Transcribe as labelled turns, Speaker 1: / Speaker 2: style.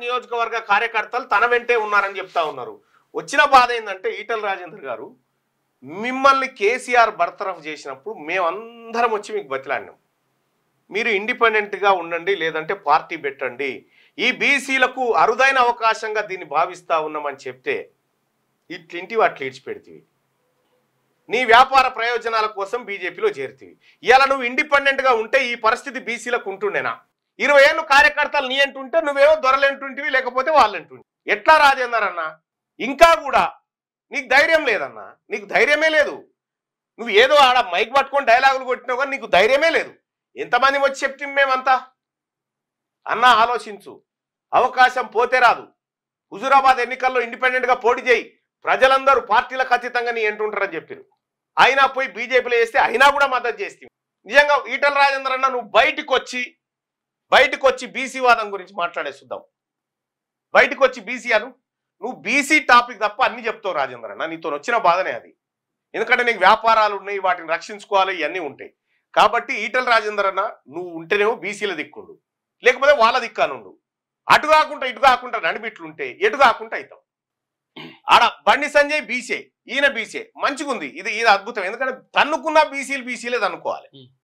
Speaker 1: నియోజకవర్గ కార్యకర్తలు తన వెంటే ఉన్నారని చెప్తా ఉన్నారు. వచ్చిన బాధ ఏంటంటే ఈటల రాజేందర్ గారు మిమ్మల్ని కేసీఆర్ బర్తరఫ్ చేసినప్పుడు మేమందరం వచ్చి మీకు బతిలాడినాం. మీరు ఇండిపెండెంట్గా ఉండండి, లేదంటే పార్టీ పెట్టండి, ఈ బీసీలకు అరుదైన అవకాశంగా దీన్ని భావిస్తూ ఉన్నామని చెప్తే ఇట్లింటివి అట్లా ఇడిచిపెడితివి. నీ వ్యాపార ప్రయోజనాల కోసం బీజేపీలో చేరుతీవి. ఇలా నువ్వు ఇండిపెండెంట్గా ఉంటే ఈ పరిస్థితి బీసీలకు ఉంటుండేనా? 20 ఏళ్ళు కార్యకర్తలు నీ అంటుంటే నువ్వేమో దొరలంటుంటివి, లేకపోతే వాళ్ళంటుంటివి. ఎట్లా రాజేందర్ అన్న? ఇంకా కూడా నీకు ధైర్యం లేదన్నా, నీకు ధైర్యమే లేదు. నువ్వు ఏదో ఆడ మైక్ పట్టుకొని డైలాగులు కొట్టినావు కానీ నీకు ధైర్యమే లేదు. ఎంతమంది వచ్చి చెప్తాం మేమంతా? అన్నా ఆలోచించు, అవకాశం పోతే రాదు. హుజూరాబాద్ ఎన్నికల్లో ఇండిపెండెంట్గా పోటీ చేయి, ప్రజలందరూ పార్టీలకు అతీతంగా నీ ఎంటుంటారని చెప్పారు. అయినా పోయి బీజేపీలో వేస్తే అయినా కూడా మద్దతు చేస్తే నిజంగా ఈటల రాజేందర్ అన్న నువ్వు బయటకు వచ్చి బీసీ వాదం గురించి మాట్లాడేస్తున్నావు. బయటకు వచ్చి బీసీ అను, నువ్వు బీసీ టాపిక్ తప్ప అన్ని చెప్తావు రాజేందర్ అన్న. నీతో వచ్చిన బాధనే అది. ఎందుకంటే నీకు వ్యాపారాలు ఉన్నాయి, వాటిని రక్షించుకోవాలి, ఇవన్నీ ఉంటాయి. కాబట్టి ఈటల రాజేందర్ అన్న నువ్వు ఉంటేనేమో బీసీల దిక్కుండు, లేకపోతే వాళ్ళ దిక్కానుండు. అటు కాకుండా ఇటు కాకుండా నడిబిట్లుంటే ఎటు కాకుండా అవుతావు. ఆడ బండి సంజయ్ బీసీ, ఈయన బీసీ, మంచిగుంది. ఇది అద్భుతం. ఎందుకంటే తన్నుకున్న బీసీలే తన్నుకోవాలి.